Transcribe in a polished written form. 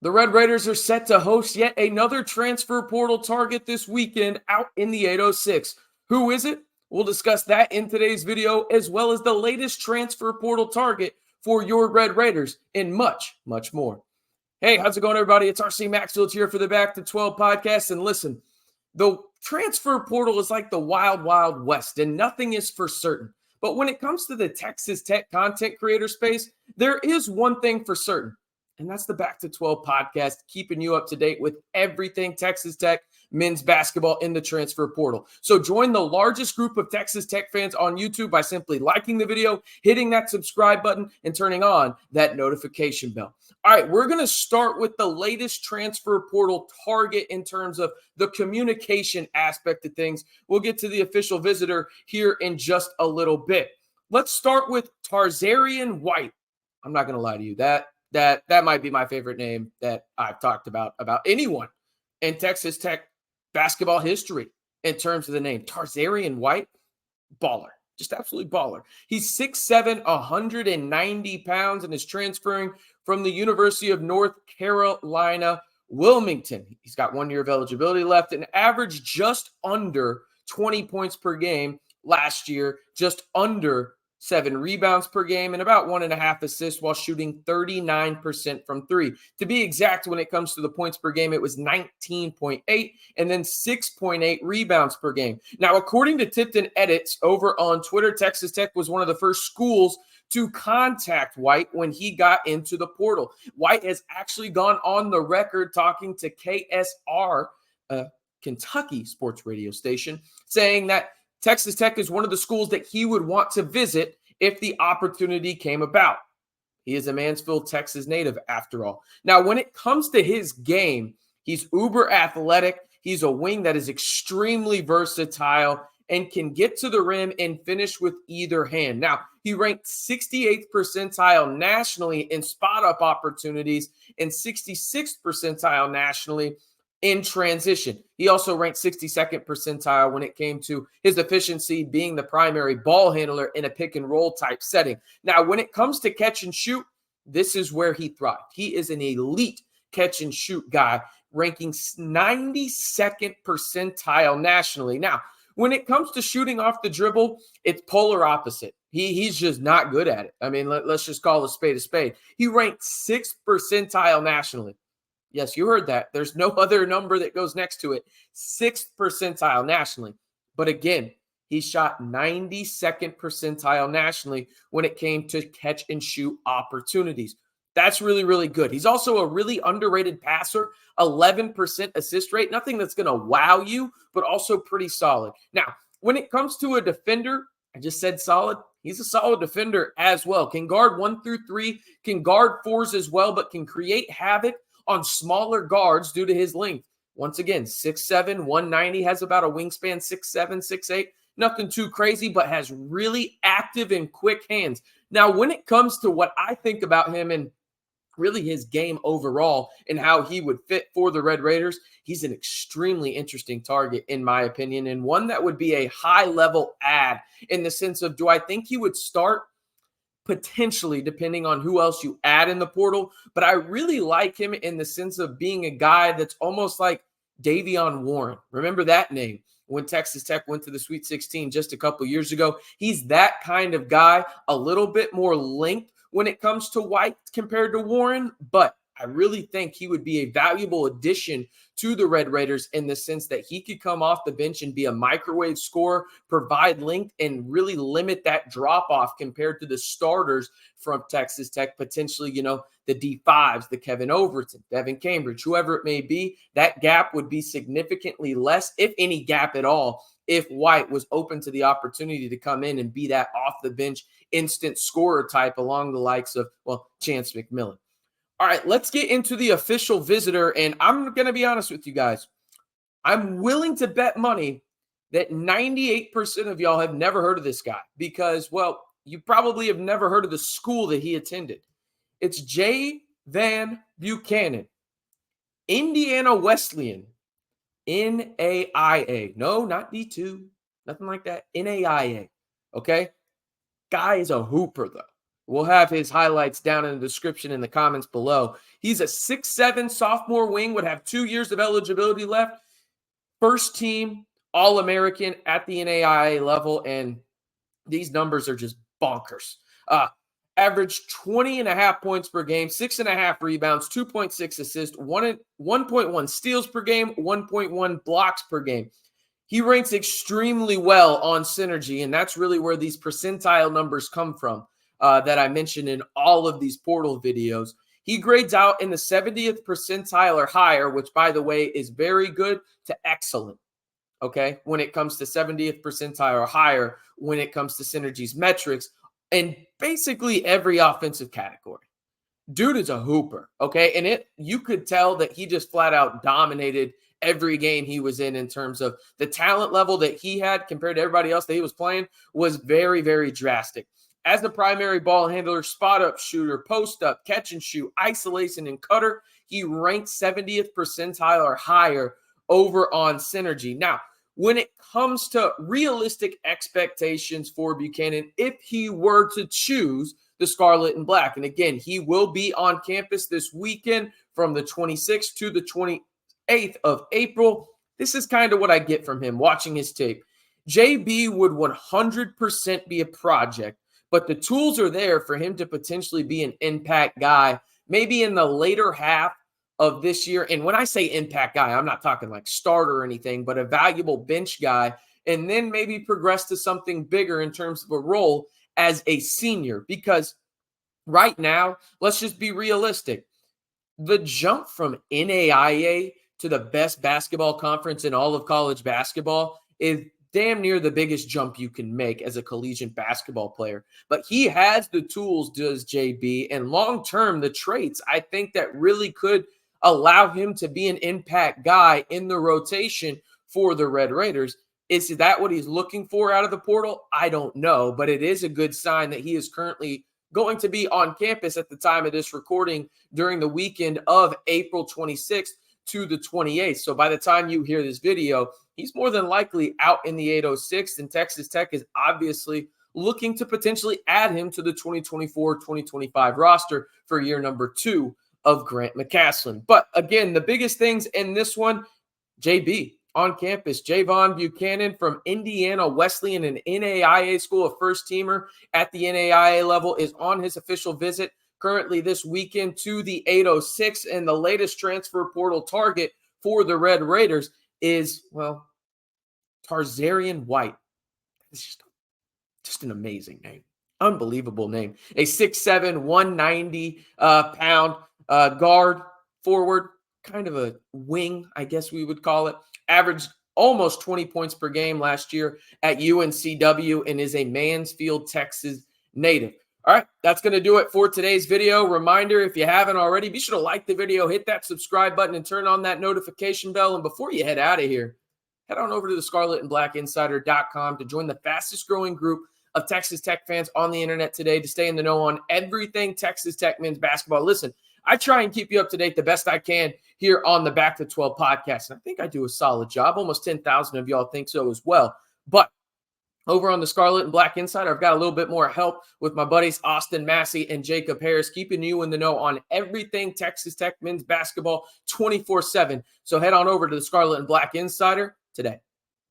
The Red Raiders are set to host yet another transfer portal target this weekend out in the 806. Who is it? We'll discuss that in today's video, as well as the latest transfer portal target for your Red Raiders and much, much more. Hey, how's it going, everybody? It's RC Maxfield here for the Back to 12 podcast. And listen, the transfer portal is like the wild, wild west, and nothing is for certain. But when it comes to the Texas Tech content creator space, there is one thing for certain. And that's the Back to 12 podcast, keeping you up to date with everything Texas Tech men's basketball in the transfer portal. So join the largest group of Texas Tech fans on YouTube by simply liking the video, hitting that subscribe button, and turning on that notification bell. All right, we're going to start with the latest transfer portal target in terms of the communication aspect of things. We'll get to the official visitor here in just a little bit. Let's start with Trazarien White. I'm not going to lie to you. That might be my favorite name that I've talked about anyone in Texas Tech basketball history in terms of the name. Trazarien White, baller, just absolutely baller. He's 6'7", 190 pounds, and is transferring from the University of North Carolina, Wilmington. He's got 1 year of eligibility left and averaged just under 20 points per game last year, just under 7 rebounds per game, and about 1.5 assists while shooting 39% from three. To be exact, when it comes to the points per game, it was 19.8 and then 6.8 rebounds per game. Now, according to Tipton Edits over on Twitter, Texas Tech was one of the first schools to contact White when he got into the portal. White has actually gone on the record talking to KSR, Kentucky sports radio station, saying that Texas Tech is one of the schools that he would want to visit if the opportunity came about. He is a Mansfield, Texas native, after all. Now, when it comes to his game, he's uber athletic. He's a wing that is extremely versatile and can get to the rim and finish with either hand. Now, he ranked 68th percentile nationally in spot-up opportunities and 66th percentile nationally in transition. He also ranked 62nd percentile when it came to his efficiency being the primary ball handler in a pick and roll type setting. Now, when it comes to catch and shoot, this is where he thrived. He is an elite catch and shoot guy, ranking 92nd percentile nationally. Now, when it comes to shooting off the dribble, it's polar opposite. He's just not good at it. I mean, let's just call a spade a spade. He ranked 6th percentile nationally. Yes, you heard that. There's no other number that goes next to it. 6th percentile nationally. But again, he shot 92nd percentile nationally when it came to catch and shoot opportunities. That's really, really good. He's also a really underrated passer, 11% assist rate. Nothing that's going to wow you, but also pretty solid. Now, when it comes to a defender, I just said solid. He's a solid defender as well. Can guard 1 through 3, can guard 4s as well, but can create havoc on smaller guards due to his length. Once again, 6'7", 190, has about a wingspan 6'7", 6'8". Nothing too crazy, but has really active and quick hands. Now, when it comes to what I think about him and really his game overall and how he would fit for the Red Raiders, he's an extremely interesting target, in my opinion, and one that would be a high-level add in the sense of, do I think he would start? Potentially, depending on who else you add in the portal. But I really like him in the sense of being a guy that's almost like Davion Warren. Remember that name when Texas Tech went to the Sweet 16 just a couple years ago. He's that kind of guy, a little bit more length when it comes to White compared to Warren, but I really think he would be a valuable addition to the Red Raiders in the sense that he could come off the bench and be a microwave scorer, provide length, and really limit that drop-off compared to the starters from Texas Tech, potentially, the D5s, the Kevin Overton, Devin Cambridge, whoever it may be. That gap would be significantly less, if any gap at all, if White was open to the opportunity to come in and be that off-the-bench instant scorer type along the likes of, Chance McMillan. All right, let's get into the official visitor, and I'm going to be honest with you guys. I'm willing to bet money that 98% of y'all have never heard of this guy because, you probably have never heard of the school that he attended. It's J. Van Buchanan, Indiana Wesleyan, NAIA. No, not D2, nothing like that, NAIA, okay? Guy is a hooper, though. We'll have his highlights down in the description in the comments below. He's a 6'7" sophomore wing, would have 2 years of eligibility left. First team All-American at the NAIA level, and these numbers are just bonkers. Averaged 20.5 points per game, 6.5 rebounds, 2.6 assists, 1.1 steals per game, 1.1 blocks per game. He ranks extremely well on Synergy, and that's really where these percentile numbers come from that I mentioned in all of these portal videos. He grades out in the 70th percentile or higher, which, by the way, is very good to excellent, okay, when it comes to 70th percentile or higher, when it comes to Synergy's metrics, in basically every offensive category. Dude is a hooper, okay? And you could tell that he just flat out dominated every game he was in terms of the talent level that he had compared to everybody else that he was playing was very, very drastic. As the primary ball handler, spot-up shooter, post-up, catch and shoot, isolation, and cutter, he ranked 70th percentile or higher over on Synergy. Now, when it comes to realistic expectations for Buchanan, if he were to choose the Scarlet and Black, and again, he will be on campus this weekend from the 26th to the 28th of April. This is kind of what I get from him watching his tape. JB would 100% be a project, but the tools are there for him to potentially be an impact guy, maybe in the later half of this year. And when I say impact guy, I'm not talking like starter or anything, but a valuable bench guy, and then maybe progress to something bigger in terms of a role as a senior. Because right now, let's just be realistic. The jump from NAIA to the best basketball conference in all of college basketball is damn near the biggest jump you can make as a collegiate basketball player. But he has the tools, does JB, and long-term, the traits, I think, that really could allow him to be an impact guy in the rotation for the Red Raiders. Is that what he's looking for out of the portal? I don't know, but it is a good sign that he is currently going to be on campus at the time of this recording during the weekend of April 26th to the 28th. So by the time you hear this video, he's more than likely out in the 806, and Texas Tech is obviously looking to potentially add him to the 2024-2025 roster for year number 2 of Grant McCaslin. But again, the biggest things in this one, JB on campus. Javon Buchanan from Indiana Wesleyan, an NAIA school, a first-teamer at the NAIA level, is on his official visit currently this weekend to the 806. And the latest transfer portal target for the Red Raiders is, well, Trazarien White. It's just an amazing name. Unbelievable name. A 6'7", 190-pound guard, forward, kind of a wing, I guess we would call it. Averaged almost 20 points per game last year at UNCW and is a Mansfield, Texas native. All right, that's going to do it for today's video. Reminder, if you haven't already, be sure to like the video, hit that subscribe button, and turn on that notification bell. And before you head out of here, head on over to the scarletandblackinsider.com to join the fastest growing group of Texas Tech fans on the internet today to stay in the know on everything Texas Tech men's basketball. Listen, I try and keep you up to date the best I can here on the Back to 12 podcast. And I think I do a solid job. Almost 10,000 of y'all think so as well. But over on the Scarlet and Black Insider, I've got a little bit more help with my buddies Austin Massey and Jacob Harris, keeping you in the know on everything Texas Tech men's basketball 24/7. So head on over to the Scarlet and Black Insider today.